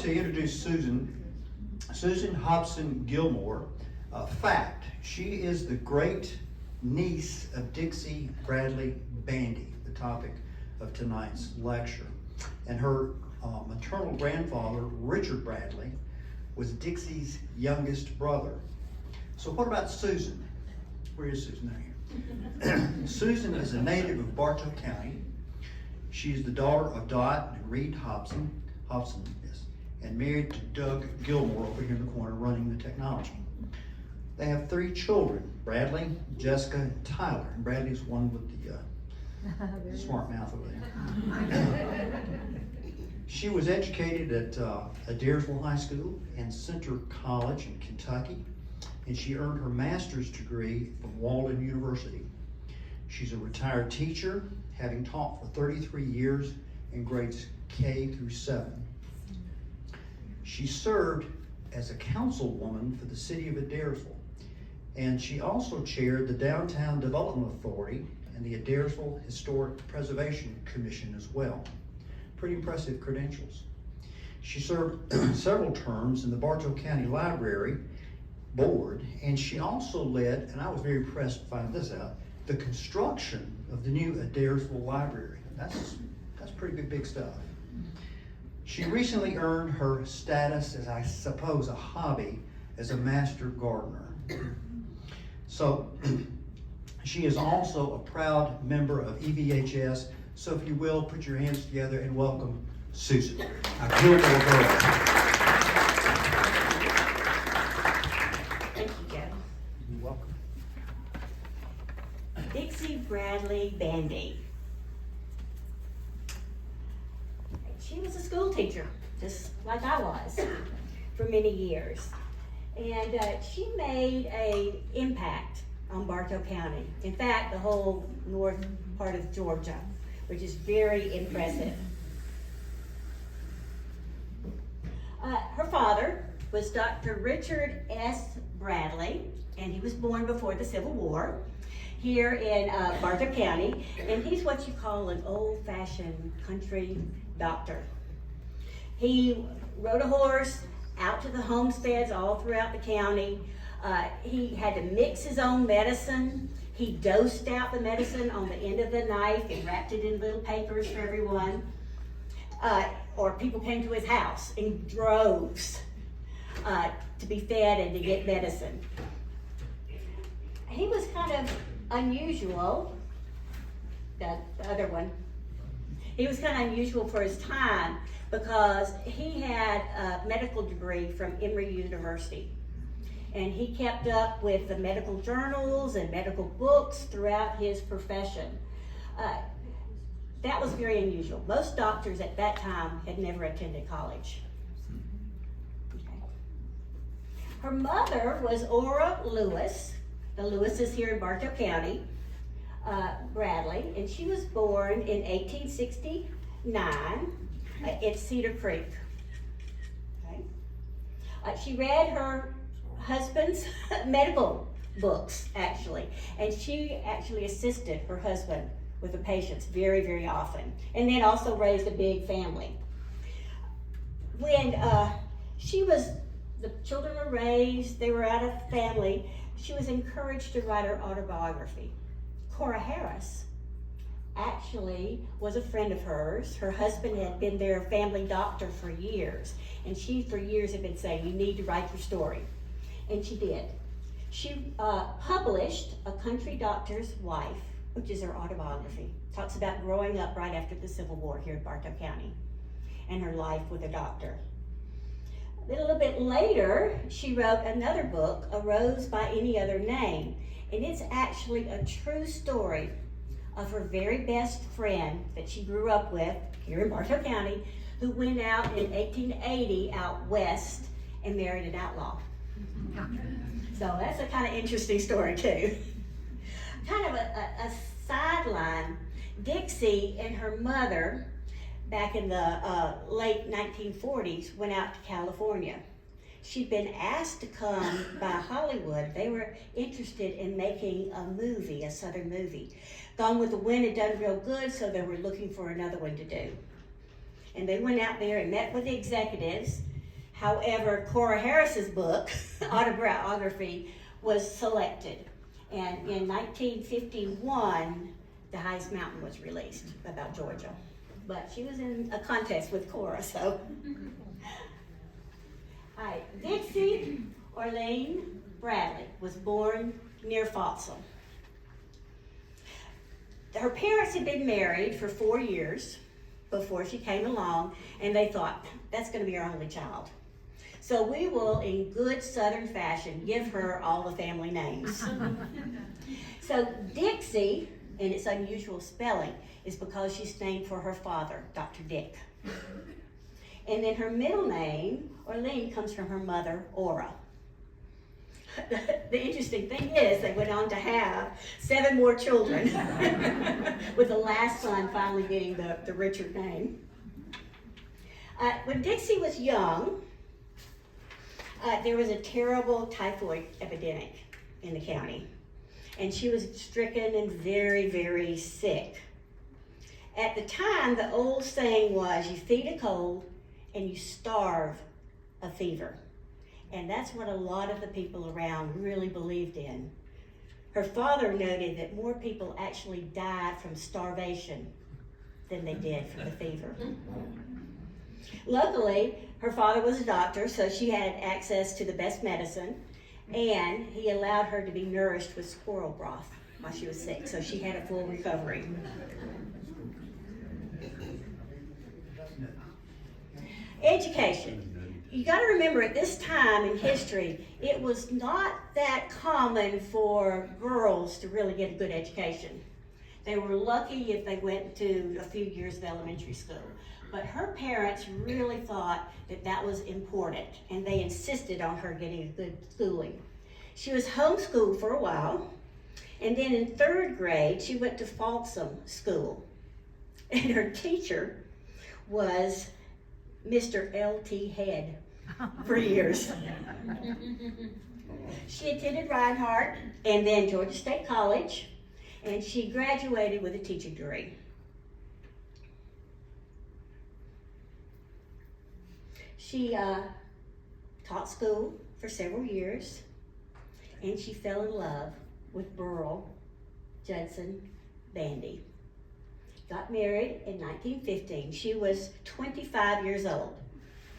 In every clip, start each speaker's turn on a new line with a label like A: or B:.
A: to introduce Susan Hobson Gilmore. Fact, she is the great niece of Dicksie Bandy, the topic of tonight's lecture. And her maternal grandfather, Richard Bradley, was Dixie's youngest brother. So what about Susan? Where is Susan? There here. Susan is a native of Bartow County. She is the daughter of Dot and Reed Hobson, yes, and married to Doug Gilmore over here in the corner running the technology. They have 3 children, Bradley, Jessica, and Tyler. And Bradley's one with the smart mouth over there. She was educated at Adairsville High School and Center College in Kentucky, and she earned her master's degree from Walden University. She's a retired teacher, having taught for 33 years in grades K through 7. She served as a councilwoman for the city of Adairsville, and she also chaired the Downtown Development Authority and the Adairsville Historic Preservation Commission as well. Pretty impressive credentials. She served several terms in the Bartow County Library Board, and she also led, and I was very impressed to find this out, the construction of the new Adairsville Library. That's pretty big stuff. She recently earned her status as, I suppose, a hobby as a master gardener. So she is also a proud member of EVHS. So if you will, put your hands together and welcome Susan, a Gilmore girl.
B: Thank you, Joe.
A: You're welcome.
B: Dicksie Bandy. She was a school teacher, just like I was, for many years. And she made an impact on Bartow County. In fact, the whole north part of Georgia, which is very impressive. Her father was Dr. Richard S. Bradley, and he was born before the Civil War here in Bartow County, and he's what you call an old-fashioned country doctor. He rode a horse out to the homesteads all throughout the county. He had to mix his own medicine. He dosed out the medicine on the end of the knife and wrapped it in little papers for everyone. Or people came to his house in droves to be fed and to get medicine. He was kind of unusual, the other one. He was kind of unusual for his time because he had a medical degree from Emory University. And he kept up with the medical journals and medical books throughout his profession. That was very unusual. Most doctors at that time had never attended college. Okay. Her mother was Ora Lewis. The Lewises here in Bartow County, Bradley, and she was born in 1869 at Cedar Creek. Okay. She read her husband's medical books, actually, and she actually assisted her husband with the patients very, very often, and then also raised a big family. When the children were raised, they were out of family, she was encouraged to write her autobiography. Cora Harris actually was a friend of hers. Her husband had been their family doctor for years, and she for years had been saying, you need to write your story. And she did. She published A Country Doctor's Wife, which is her autobiography. Talks about growing up right after the Civil War here in Bartow County and her life with a doctor. Then a little bit later, she wrote another book, A Rose by Any Other Name, and it's actually a true story of her very best friend that she grew up with here in Bartow County, who went out in 1880 out west and married an outlaw. So that's a kind of interesting story too. Kind of a sideline, Dicksie and her mother back in the late 1940s went out to California. She'd been asked to come by Hollywood. They were interested in making a movie, a Southern movie. Gone with the Wind had done real good, so they were looking for another one to do. and they went out there and met with the executives. However, Cora Harris's book, autobiography, was selected. And in 1951, The Highest Mountain was released about Georgia. But she was in a contest with Cora, so. All right, Dicksie Orlean Bradley was born near Folsom. Her parents had been married for 4 years before she came along, and they thought, that's gonna be our only child. So we will, in good Southern fashion, give her all the family names. So Dicksie, and its unusual spelling, is because she's named for her father, Dr. Dick. And then her middle name, Orlean, comes from her mother, Ora. The interesting thing is they went on to have 7 more children, with the last son finally getting the richer name. When Dicksie was young, there was a terrible typhoid epidemic in the county, and she was stricken and very, very sick. At the time, the old saying was, you feed a cold and you starve a fever. And that's what a lot of the people around really believed in. Her father noted that more people actually died from starvation than they did from the fever. Luckily, her father was a doctor, so she had access to the best medicine, and he allowed her to be nourished with squirrel broth while she was sick, so she had a full recovery. Education. You got to remember, at this time in history, it was not that common for girls to really get a good education. They were lucky if they went to a few years of elementary school. But her parents really thought that that was important, and they insisted on her getting a good schooling. She was homeschooled for a while, and then in 3rd grade, she went to Folsom School. And her teacher was Mr. L.T. Head for years. She attended Reinhardt and then Georgia State College, and she graduated with a teaching degree. She taught school for several years, and she fell in love with Burl Judson Bandy. Got married in 1915. She was 25 years old.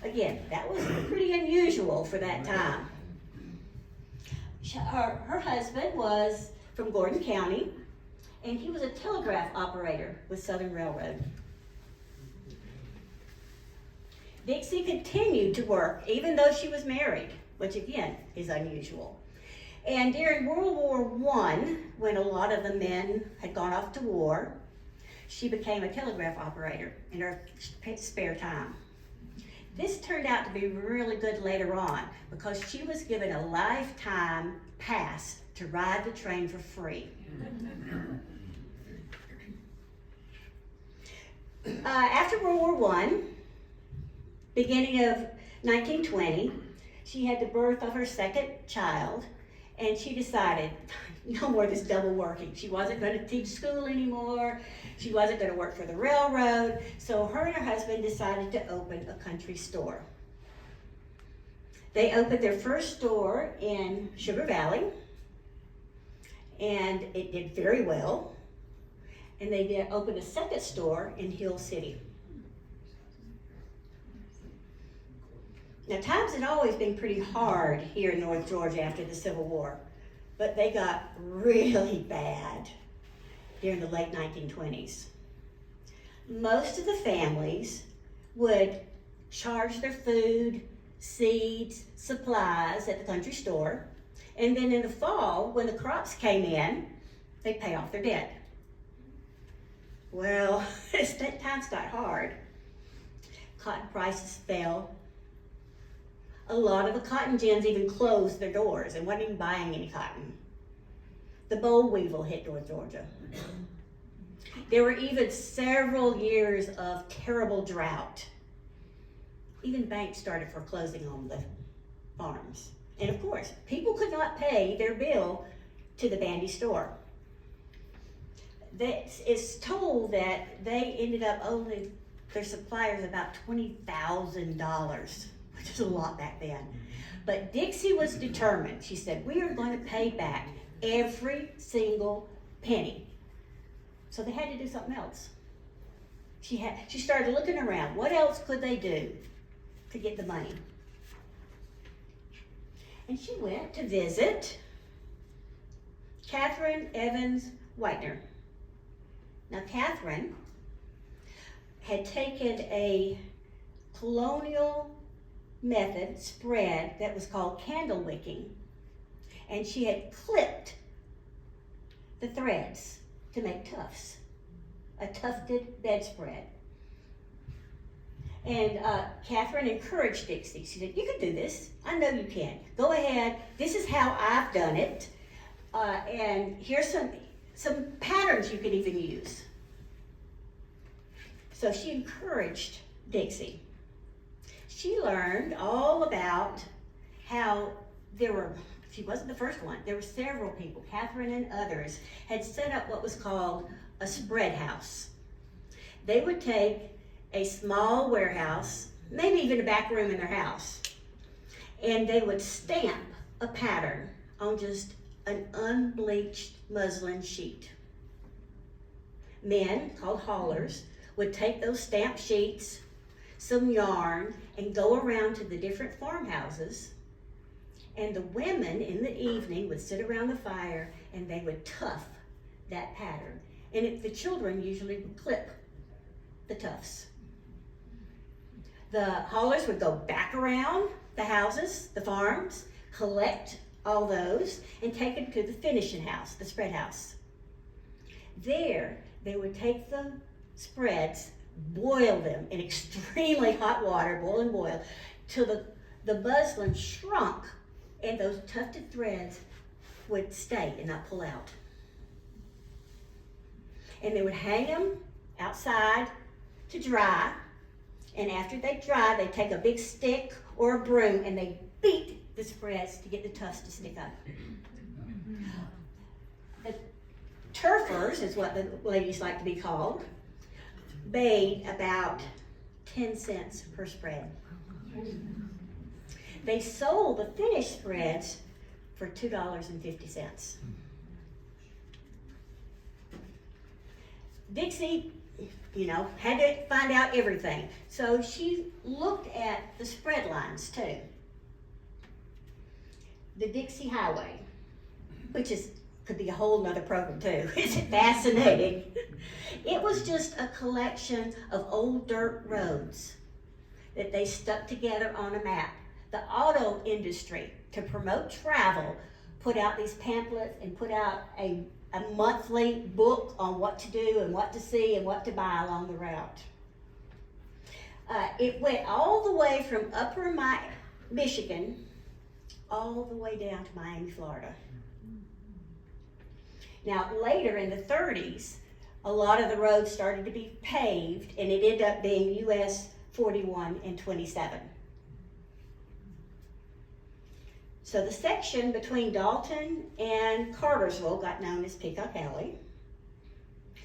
B: Again, that was pretty unusual for that time. Her husband was from Gordon County, and he was a telegraph operator with Southern Railroad. Dicksie continued to work even though she was married, which again is unusual. And during World War I, when a lot of the men had gone off to war, she became a telegraph operator in her spare time. This turned out to be really good later on because she was given a lifetime pass to ride the train for free. After World War I, beginning of 1920, she had the birth of her 2nd child, and she decided no more of this double working. She wasn't going to teach school anymore. She wasn't going to work for the railroad. So her and her husband decided to open a country store. They opened their first store in Sugar Valley, and it did very well. And they opened a 2nd store in Hill City. Now, times had always been pretty hard here in North Georgia after the Civil War, but they got really bad during the late 1920s. Most of the families would charge their food, seeds, supplies at the country store, and then in the fall, when the crops came in, they'd pay off their debt. Well, as times got hard, cotton prices fell. A lot of the cotton gins even closed their doors and wasn't even buying any cotton. The boll weevil hit North Georgia. There were even several years of terrible drought. Even banks started foreclosing on the farms. And of course, people could not pay their bill to the Bandy store. It's told that they ended up only their suppliers about $20,000, which is a lot back then. But Dicksie was determined. She said, we are going to pay back every single penny. So they had to do something else. She started looking around. What else could they do to get the money? And she went to visit Catherine Evans Whitener. Now, Catherine had taken a colonial method spread that was called candle wicking, and she had clipped the threads to make tufts, a tufted bedspread. And Catherine encouraged Dicksie. She said, you can do this. I know you can. Go ahead. This is how I've done it. And here's some patterns you could even use. So she encouraged Dicksie. She learned all about how she wasn't the first one. There were several people, Catherine and others, had set up what was called a spread house. They would take a small warehouse, maybe even a back room in their house, and they would stamp a pattern on just an unbleached muslin sheet. Men, called haulers, would take those stamped sheets, some yarn, and go around to the different farmhouses, and the women in the evening would sit around the fire and they would tuff that pattern. And the children usually would clip the tufts. The haulers would go back around the houses, the farms, collect all those, and take them to the finishing house, the spread house. There, they would take the spreads, boil them in extremely hot water, boil, till the muslin shrunk, and those tufted threads would stay and not pull out. And they would hang them outside to dry, and after they dry, they take a big stick or a broom and they beat the spreads to get the tufts to stick up. The turfers is what the ladies like to be called, made about 10 cents per spread. They sold the finished spreads for $2.50. Dicksie, had to find out everything. So she looked at the spread lines too. The Dicksie Highway, which could be a whole nother program too. It's fascinating. It was just a collection of old dirt roads that they stuck together on a map. The auto industry, to promote travel, put out these pamphlets and put out a monthly book on what to do and what to see and what to buy along the route. It went all the way from upper Michigan all the way down to Miami, Florida. Now, later in the 30s, a lot of the roads started to be paved, and it ended up being US 41 and 27. So the section between Dalton and Cartersville got known as Peacock Alley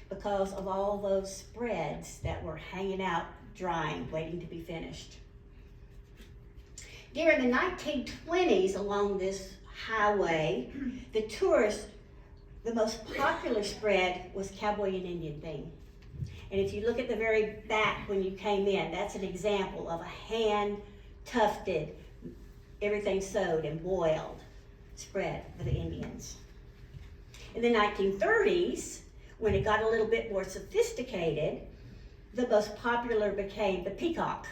B: because of all those spreads that were hanging out, drying, waiting to be finished. During the 1920s, along this highway, the most popular spread was cowboy and Indian theme. And if you look at the very back when you came in, that's an example of a hand-tufted, everything sewed and boiled spread for the Indians. In the 1930s, when it got a little bit more sophisticated, the most popular became the peacock.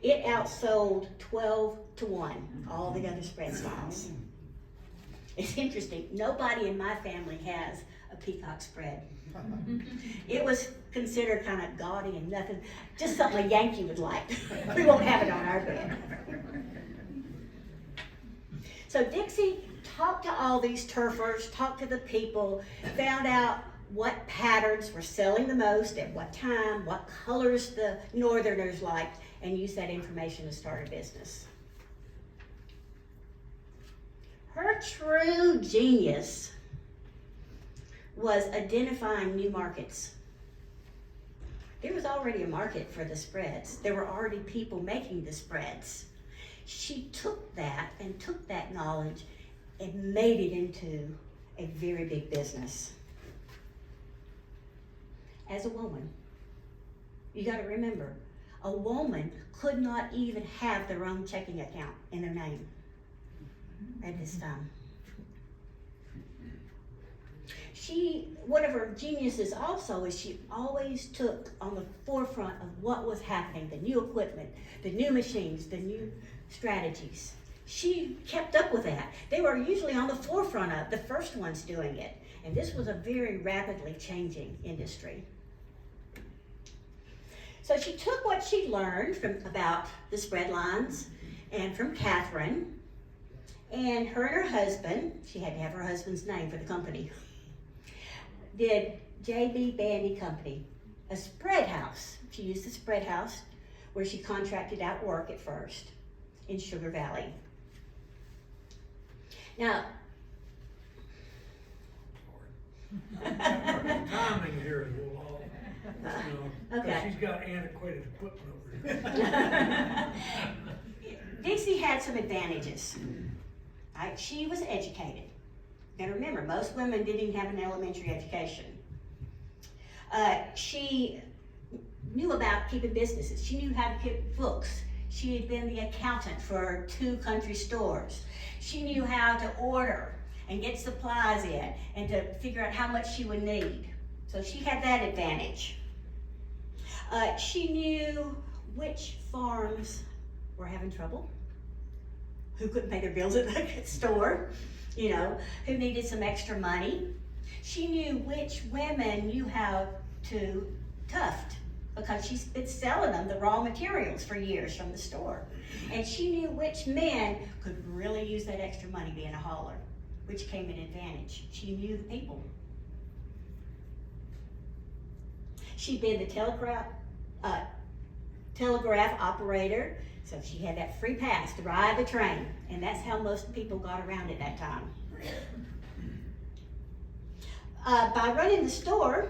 B: It outsold 12-1 all the other spread styles. It's interesting, nobody in my family has a peacock spread. It was considered kind of gaudy and nothing, just something a Yankee would like. We won't have it on our bed. So Dicksie talked to all these turfers, talked to the people, found out what patterns were selling the most, at what time, what colors the northerners liked, and used that information to start a business. Her true genius was identifying new markets. There was already a market for the spreads. There were already people making the spreads. She took that and took that knowledge and made it into a very big business. As a woman, you gotta remember, a woman could not even have their own checking account in their name at this time. One of her geniuses also is she always took on the forefront of what was happening, the new equipment, the new machines, the new strategies. She kept up with that. They were usually on the forefront of the first ones doing it. And this was a very rapidly changing industry. So she took what she learned about the spread lines and from Catherine, and her husband, she had to have her husband's name for the company, did J.B. Bandy Company, a spread house. She used the spread house where she contracted out work at first in Sugar Valley. Now,
C: timing here is a little off,
B: okay.
C: She's got antiquated equipment over here.
B: Dicksie had some advantages. Right? She was educated. Now remember, most women didn't even have an elementary education. She knew about keeping businesses. She knew how to keep books. She had been the accountant for 2 country stores. She knew how to order and get supplies in and to figure out how much she would need. So she had that advantage. She knew which farms were having trouble, who couldn't pay their bills at the store, who needed some extra money. She knew which women you have to tuft because she's been selling them the raw materials for years from the store. And she knew which men could really use that extra money being a hauler, which came in advantage. She knew the people. She'd been the telegraph operator, so she had that free pass to ride the train, and that's how most people got around at that time. By running the store,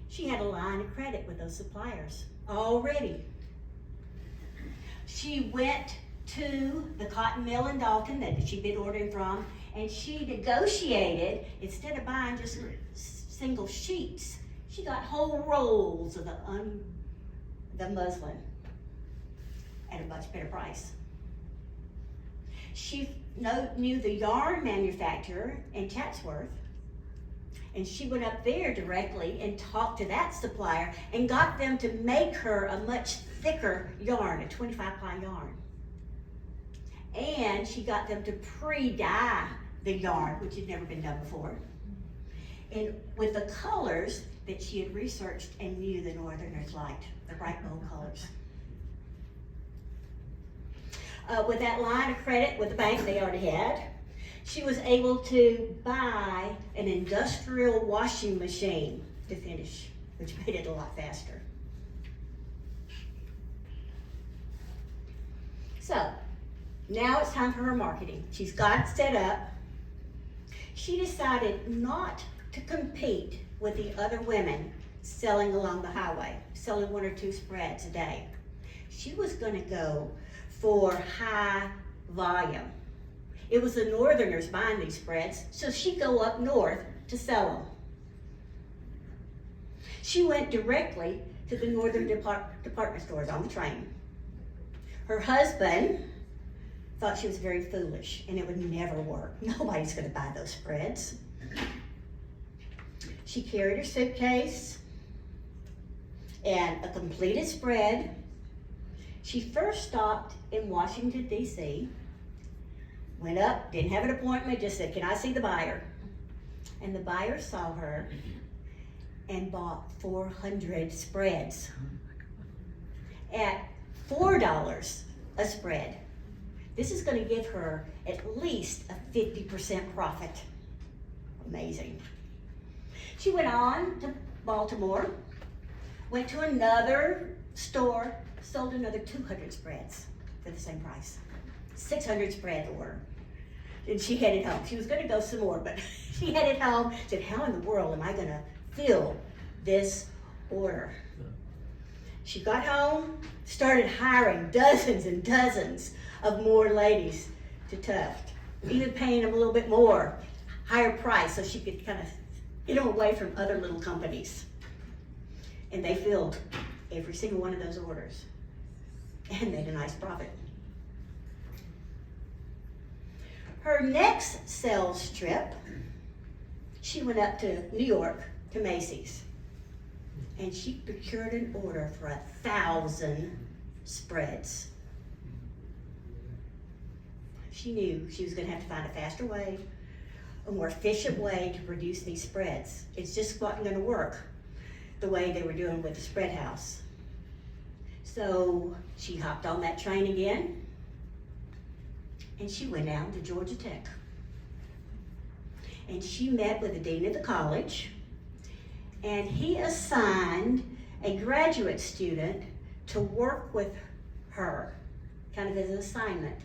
B: she had a line of credit with those suppliers already. She went to the cotton mill in Dalton that she'd been ordering from, and she negotiated, instead of buying just single sheets, she got whole rolls of the muslin at a much better price. She knew the yarn manufacturer in Chatsworth, and she went up there directly and talked to that supplier and got them to make her a much thicker yarn, a 25-ply yarn. And she got them to pre-dye the yarn, which had never been done before, and with the colors that she had researched and knew the Northerners liked, the bright bold colors. With that line of credit with the bank they already had, she was able to buy an industrial washing machine to finish, which made it a lot faster. So, now it's time for her marketing. She's got it set up. She decided not to compete with the other women selling along the highway, selling 1 or 2 spreads a day. She was going to go for high volume. It was the Northerners buying these spreads, so she'd go up north to sell them. She went directly to the northern department stores on the train. Her husband thought she was very foolish and it would never work. Nobody's going to buy those spreads. She carried her suitcase and a completed spread. She first stopped in Washington, D.C., went up, didn't have an appointment, just said, "Can I see the buyer?" And the buyer saw her and bought 400 spreads at $4 a spread. This is going to give her at least a 50% profit. Amazing. She went on to Baltimore, went to another store, sold another 200 spreads for the same price. 600 spread order. And she headed home. She was going to go some more, but she headed home, said, "How in the world am I going to fill this order?" She got home, started hiring dozens and dozens of more ladies to tuft, even paying them a little bit more, higher price, so she could kind of get them away from other little companies. And they filled every single one of those orders and made a nice profit. Her next sales trip, she went up to New York to Macy's, and she procured an order for 1,000 spreads. She knew she was going to have to find a faster way, a more efficient way to produce these spreads. It's just wasn't going to work the way they were doing with the spread house. So she hopped on that train again, and she went down to Georgia Tech. And she met with the dean of the college, and he assigned a graduate student to work with her, kind of as an assignment.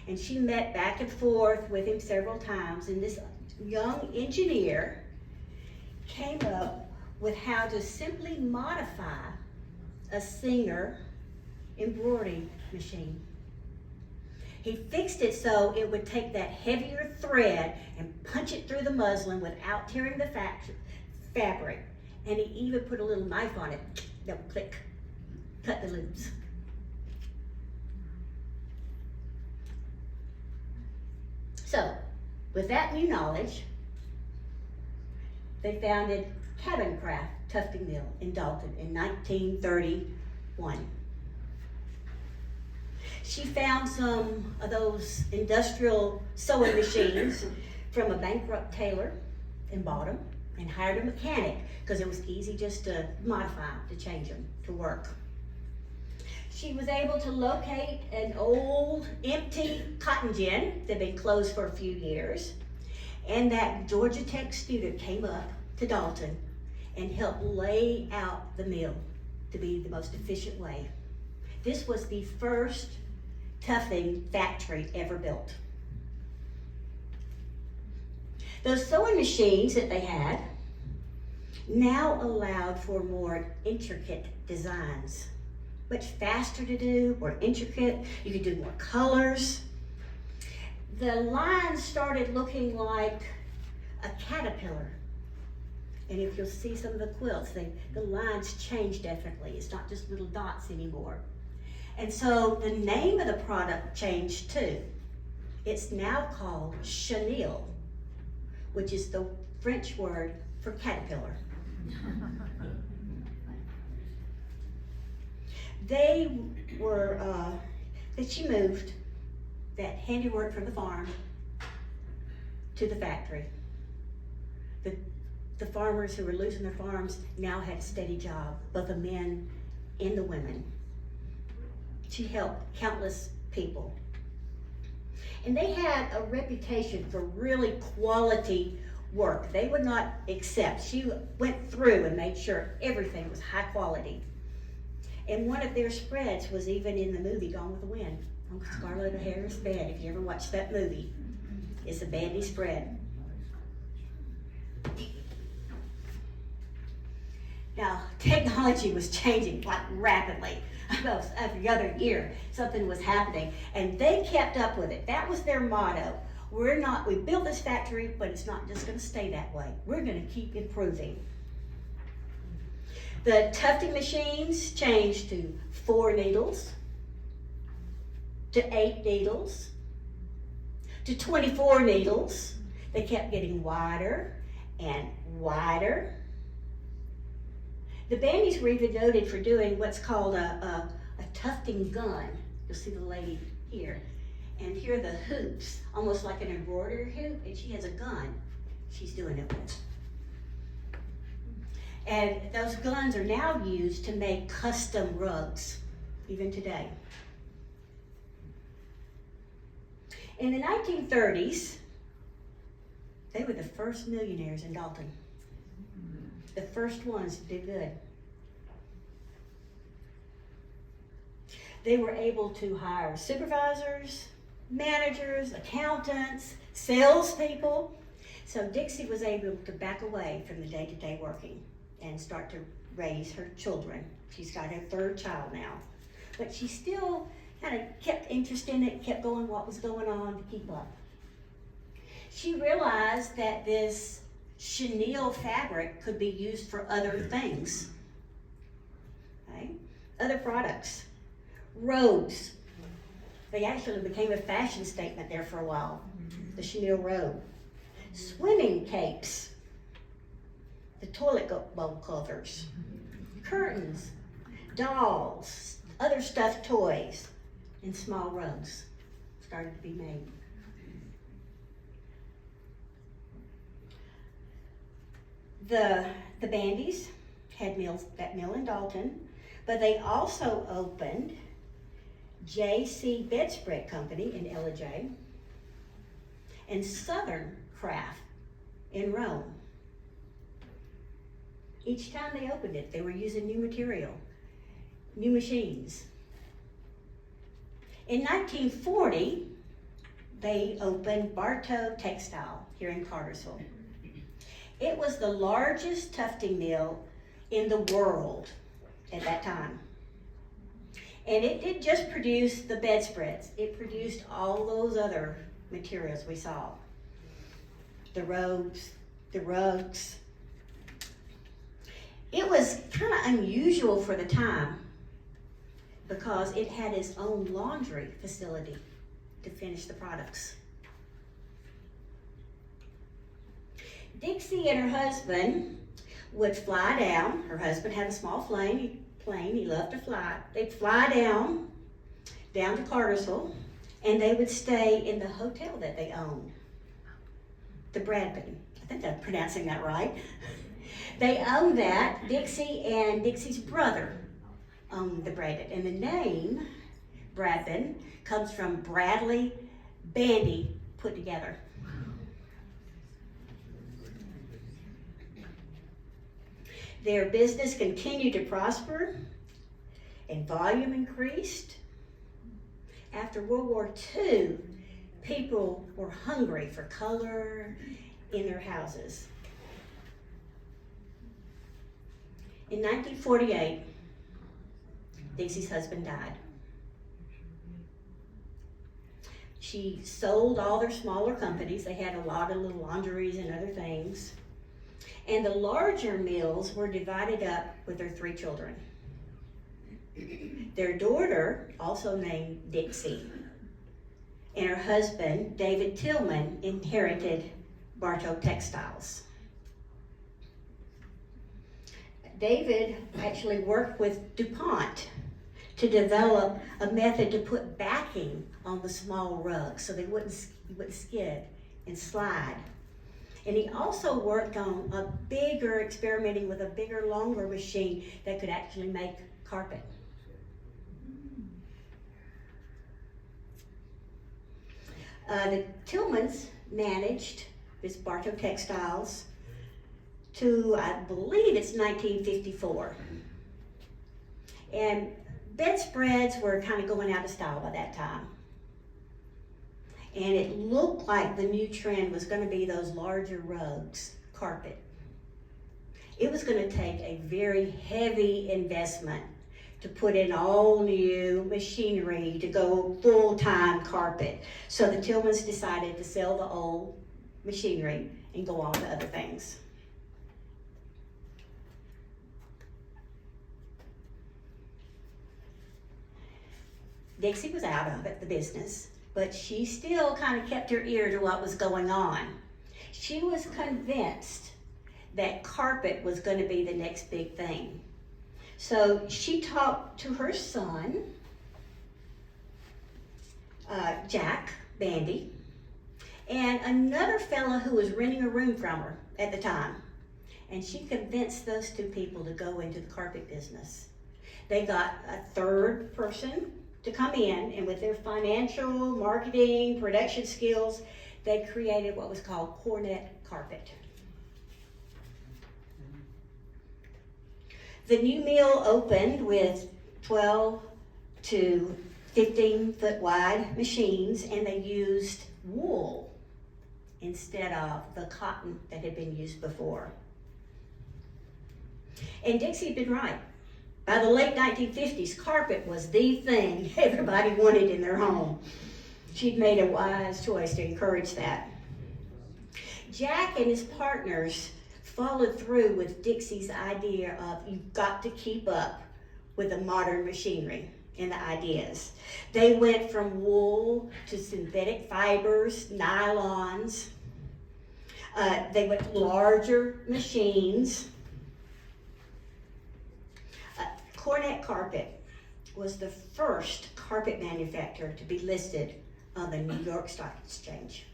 B: And she met back and forth with him several times, and this young engineer came up with how to simply modify a Singer embroidery machine. He fixed it so it would take that heavier thread and punch it through the muslin without tearing the fabric. And he even put a little knife on it that would click, cut the loops. So, with that new knowledge, they founded Cabin Craft Tufting Mill in Dalton in 1931. She found some of those industrial sewing machines from a bankrupt tailor and bought them and hired a mechanic because it was easy just to modify them, to change them, to work. She was able to locate an old empty cotton gin that had been closed for a few years, and that Georgia Tech student came up to Dalton and helped lay out the mill to be the most efficient way. This was the first tufting factory ever built. Those sewing machines that they had now allowed for more intricate designs. Much faster to do, more intricate. You could do more colors. The lines started looking like a caterpillar. And if you'll see some of the quilts, the lines changed definitely. It's not just little dots anymore. And so the name of the product changed too. It's now called Chenille, which is the French word for caterpillar. She moved that handiwork from the farm to the factory. The farmers who were losing their farms now had a steady job, both the men and the women. She helped countless people. And they had a reputation for really quality work. They would not accept. She went through and made sure everything was high quality. And one of their spreads was even in the movie Gone with the Wind, on Scarlett O'Hara's bed. If you ever watched that movie, it's a Bandy spread. Now, technology was changing quite rapidly. Almost every other year, something was happening, and they kept up with it. That was their motto. We built this factory, but it's not just going to stay that way. We're going to keep improving. The tufting machines changed to 4 needles, to 8 needles, to 24 needles. They kept getting wider and wider. The Bandys were even noted for doing what's called a tufting gun. You'll see the lady here. And here are the hoops, almost like an embroidery hoop, and she has a gun she's doing it with. And those guns are now used to make custom rugs, even today. In the 1930s, they were the first millionaires in Dalton. The first ones to do good. They were able to hire supervisors, managers, accountants, salespeople. So Dicksie was able to back away from the day-to-day working and start to raise her children. She's got her third child now. But she still kind of kept interest in it, kept going what was going on to keep up. She realized that this chenille fabric could be used for other things. Okay? Other products. Robes. They actually became a fashion statement there for a while. The chenille robe. Swimming capes. The toilet bowl covers. Curtains. Dolls. Other stuffed toys. And small rugs started to be made. The Bandys had that mill in Dalton, but they also opened J.C. Bedspread Company in Ellijay and Southern Craft in Rome. Each time they opened it, they were using new material, new machines. In 1940, they opened Bartow Textile here in Cartersville. It was the largest tufting mill in the world at that time. And it didn't just produce the bedspreads, it produced all those other materials we saw. The robes, the rugs. It was kind of unusual for the time because it had its own laundry facility to finish the products. Dicksie and her husband would fly down. Her husband had a small plane. He loved to fly. They'd fly down to Cartersville, and they would stay in the hotel that they owned, the Bradman. I think I'm pronouncing that right. They owned that. Dicksie and Dixie's brother owned the Bradman, and the name Bradman comes from Bradley Bandy put together. Their business continued to prosper and volume increased. After World War II, people were hungry for color in their houses. In 1948, Dixie's husband died. She sold all their smaller companies. They had a lot of little laundries and other things. And the larger mills were divided up with their 3 children. Their daughter, also named Dicksie, and her husband, David Tillman, inherited Bartow Textiles. David actually worked with DuPont to develop a method to put backing on the small rugs so they wouldn't skid and slide. And he also worked on experimenting with a bigger, longer machine that could actually make carpet. The Tillmans managed this Bartow Textiles to, I believe it's 1954. And bedspreads were kind of going out of style by that time. And it looked like the new trend was going to be those larger rugs, carpet. It was going to take a very heavy investment to put in all new machinery to go full-time carpet. So the Tillmans decided to sell the old machinery and go on to other things. Dicksie was out of it, the business, but she still kind of kept her ear to what was going on. She was convinced that carpet was going to be the next big thing. So she talked to her son, Jack Bandy, and another fella who was renting a room from her at the time. And she convinced those 2 people to go into the carpet business. They got a third person to come in, and with their financial, marketing, production skills, they created what was called Cornet Carpet. The new mill opened with 12 to 15 foot wide machines, and they used wool instead of the cotton that had been used before. And Dicksie had been right. By the late 1950s, carpet was the thing everybody wanted in their home. She'd made a wise choice to encourage that. Jack and his partners followed through with Dixie's idea of you've got to keep up with the modern machinery and the ideas. They went from wool to synthetic fibers, nylons. They went larger machines. Cornet Carpet was the first carpet manufacturer to be listed on the New York Stock Exchange.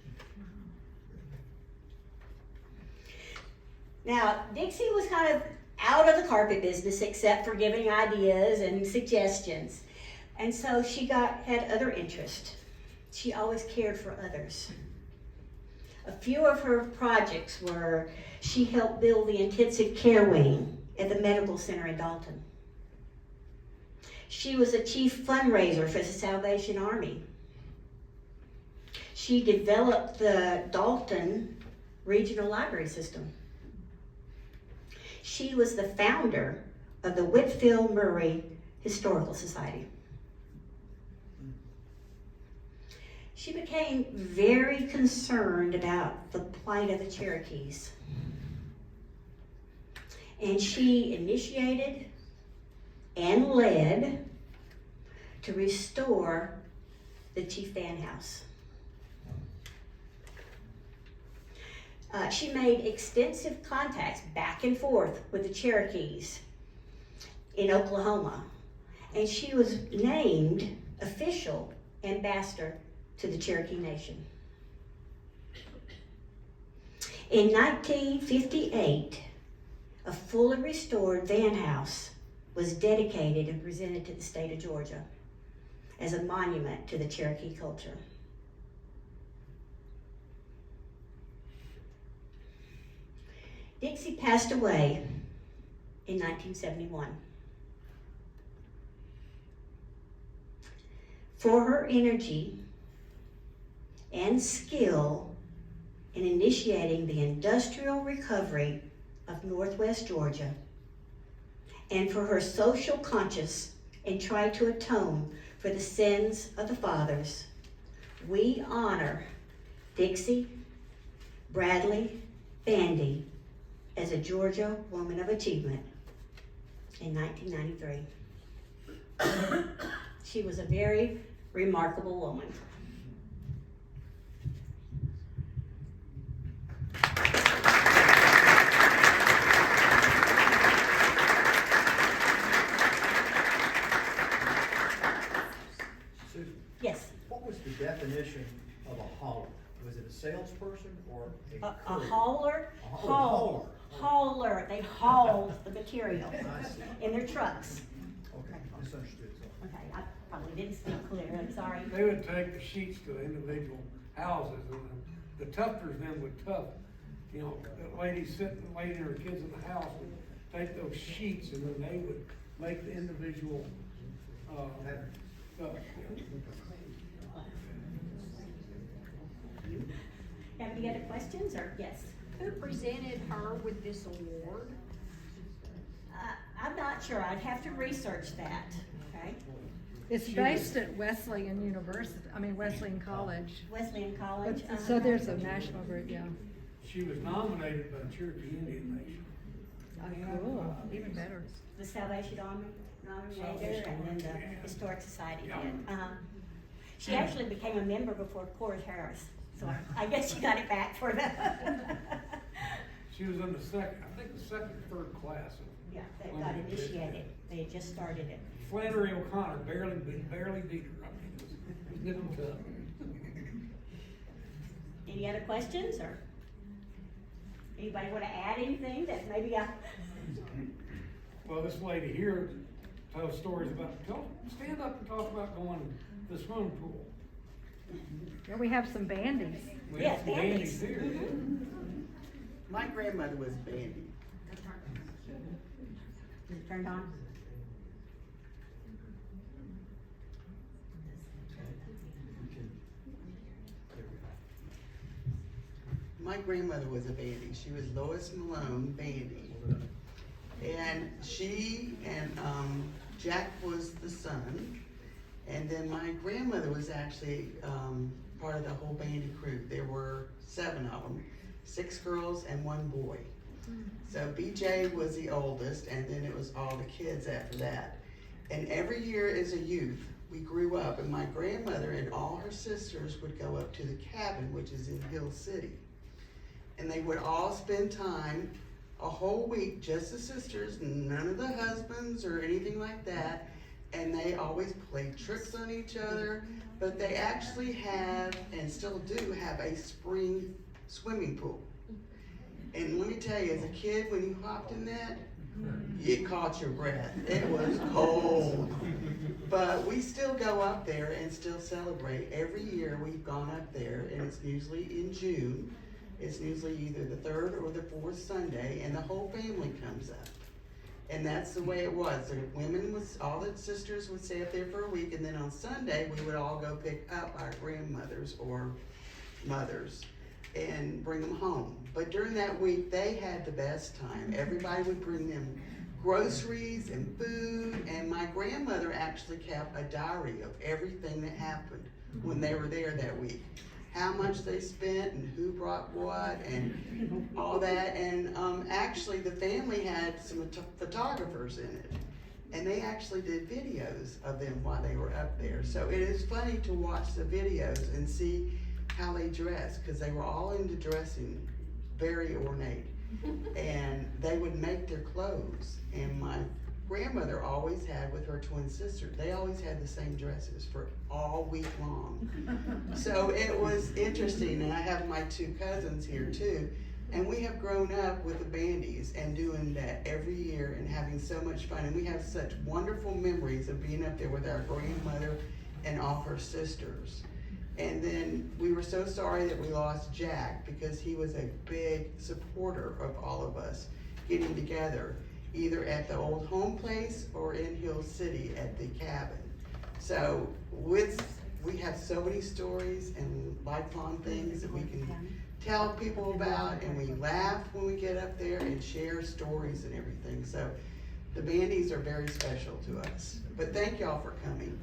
B: Now, Dicksie was kind of out of the carpet business except for giving ideas and suggestions. And so she had other interests. She always cared for others. A few of her projects were she helped build the intensive care wing at the medical center in Dalton. She was a chief fundraiser for the Salvation Army. She developed the Dalton Regional Library System. She was the founder of the Whitfield Murray Historical Society. She became very concerned about the plight of the Cherokees. And she initiated and led to restore the Chief Band House. She made extensive contacts back and forth with the Cherokees in Oklahoma, and she was named official ambassador to the Cherokee Nation. In 1958, a fully restored Van House was dedicated and presented to the state of Georgia as a monument to the Cherokee culture. Dicksie passed away in 1971. For her energy and skill in initiating the industrial recovery of Northwest Georgia, and for her social conscience and try to atone for the sins of the fathers, we honor Dicksie Bradley Bandy as a Georgia Woman of Achievement in 1993. She was a very remarkable woman.
A: Susan,
B: Yes,
A: what was the definition of a hauler? Was it a salesperson or a
B: a
A: courier?
B: hauler,
A: Hauler.
B: hauler. They hauled the material
A: I see.
B: in their trucks.
A: Okay, misunderstood, sorry.
B: Okay, I probably didn't speak clear, I'm sorry.
C: They would take the sheets to the individual houses, and the tufters then would tuft, you know, the lady and her kids in the house would take those sheets, and then they would make the individual, stuff.
B: Have any other questions, or yes?
D: Who presented her with this award?
B: I'm not sure, I'd have to research that, okay?
E: It's based at Wesleyan University, Wesleyan College.
B: Wesleyan College.
E: So there's a national group, yeah.
C: She was nominated by the Cherokee Indian Nation.
E: Oh, cool, even better.
B: The Salvation Army nominated her, and then the Historic Society
C: Yeah.
B: did. She actually became a member before Corey Harris, so I guess she got it back for that.
C: She was in the second, I think the second or third class.
B: Yeah, they got initiated, they had just started it.
C: Flannery O'Connor barely beat her. I mean, it was getting tough.
B: Any other questions, or anybody want to add anything that maybe I?
C: Well, this lady here tells stories about, stand up and talk about going to the swimming pool.
E: Yeah, we have some bandies.
C: We
B: Yeah,
C: have some
B: bandies.
C: bandies here.
F: My grandmother was Bandy.
B: Is it turned on?
F: My grandmother was a Bandy. She was Lois Malone Bandy. And she and, Jack was the son. And then my grandmother was actually, part of the whole bandy crew. There were 7 of them, 6 girls and 1 boy. So BJ was the oldest, and then it was all the kids after that. And every year as a youth, we grew up, and my grandmother and all her sisters would go up to the cabin, which is in Hill City. And they would all spend time, a whole week, just the sisters, none of the husbands or anything like that. And they always played tricks on each other, but they actually have, and still do have, a spring swimming pool. And let me tell you, as a kid, when you hopped in that, you caught your breath. It was cold. But we still go up there and still celebrate. Every year we've gone up there, and it's usually in June. It's usually either the 3rd or the 4th Sunday, and the whole family comes up. And that's the way it was. The women was, all the sisters would stay up there for a week, and then on Sunday, we would all go pick up our grandmothers or mothers and bring them home. But during that week, they had the best time. Everybody would bring them groceries and food, and my grandmother actually kept a diary of everything that happened when they were there that week. How much they spent and who brought what and all that. And actually the family had some photographers in it. And they actually did videos of them while they were up there. So it is funny to watch the videos and see how they dressed, because they were all into dressing very ornate. And they would make their clothes. And my grandmother always had with her twin sister, they always had the same dresses for all week long. So it was interesting, and I have my 2 cousins here too, and we have grown up with the bandies and doing that every year and having so much fun, and we have such wonderful memories of being up there with our grandmother and all her sisters. And then we were so sorry that we lost Jack, because he was a big supporter of all of us getting together, either at the old home place or in Hill City at the cabin. So we have so many stories and lifelong things that we can tell people about, and we laugh when we get up there and share stories and everything. So the bandies are very special to us. But thank y'all for coming.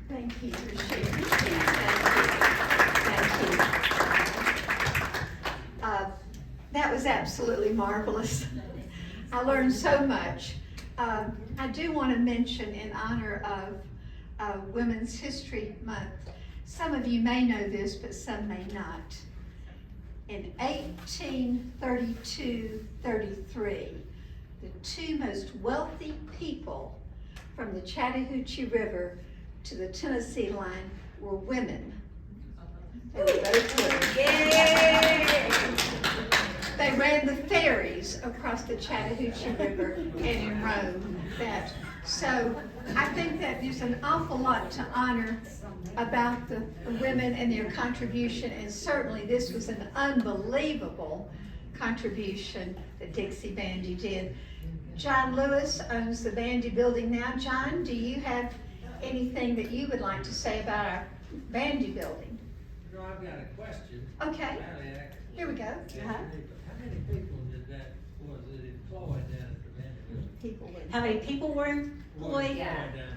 G: Thank you for sharing. Thank you. That was absolutely marvelous. I learned so much. I do want to mention, in honor of Women's History Month, some of you may know this, but some may not. In 1832-33, the 2 most wealthy people from the Chattahoochee River to the Tennessee line were women. They were both women. Yay! They ran the ferries across the Chattahoochee River and in Rome. So I think that there's an awful lot to honor about the women and their contribution, and certainly this was an unbelievable contribution that Dicksie Bandy did. John Lewis owns the Bandy building now. John, do you have anything that you would like to say about our Bandy building?
H: No, I've got a question.
G: Okay. Here we go.
H: How many people was it employed down at the Bandy?
B: How many people were employed?
H: Down there? I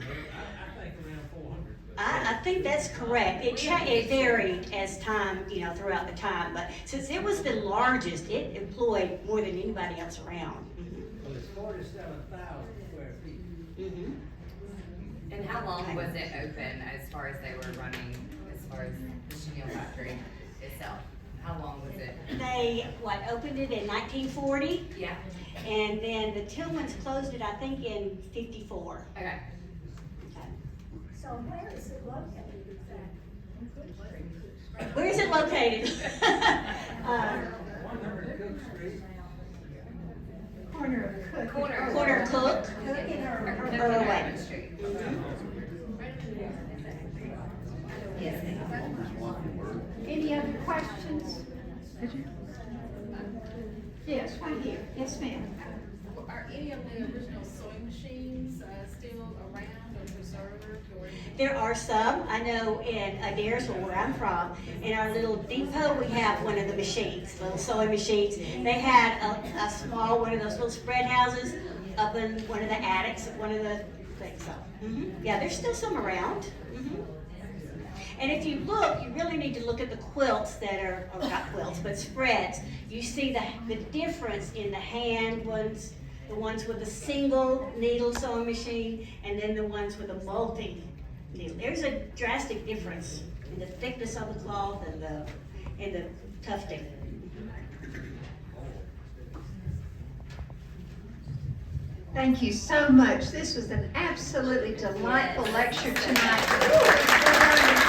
H: think around 400.
B: I think that's correct. It varied as time, throughout the time, but since it was the largest, it employed more than anybody else around.
H: Well, it's 47,000 square feet.
B: Mm-hmm.
I: And how long was it open as far as they were running, as far as the Chenille factory itself? How long was it?
B: They, opened it in 1940,
I: Yeah.
B: and then the Tillmans closed it, I think, in 54.
I: Okay.
D: So where is it located exactly?
B: Where is it located?
H: 100 Cook Street.
G: Corner of Cook.
B: Corner Cook.
I: Irwin Street. Yes,
G: Any other questions? Yes, right here. Yes, ma'am.
J: are any of the original sewing machines, still around or preserved or?
B: There are some, I know in Adairsville, where I'm from, in our little depot, we have one of the machines, little sewing machines. They had a small, one of those little spread houses up in one of the attics of one of the things, so. Yeah, there's still some around. And if you look, you really need to look at the quilts that are, or not quilts, but spreads. You see the difference in the hand ones, the ones with a single needle sewing machine, and then the ones with a multi needle. There's a drastic difference in the thickness of the cloth and the tufting.
G: Thank you so much. This was an absolutely delightful lecture tonight.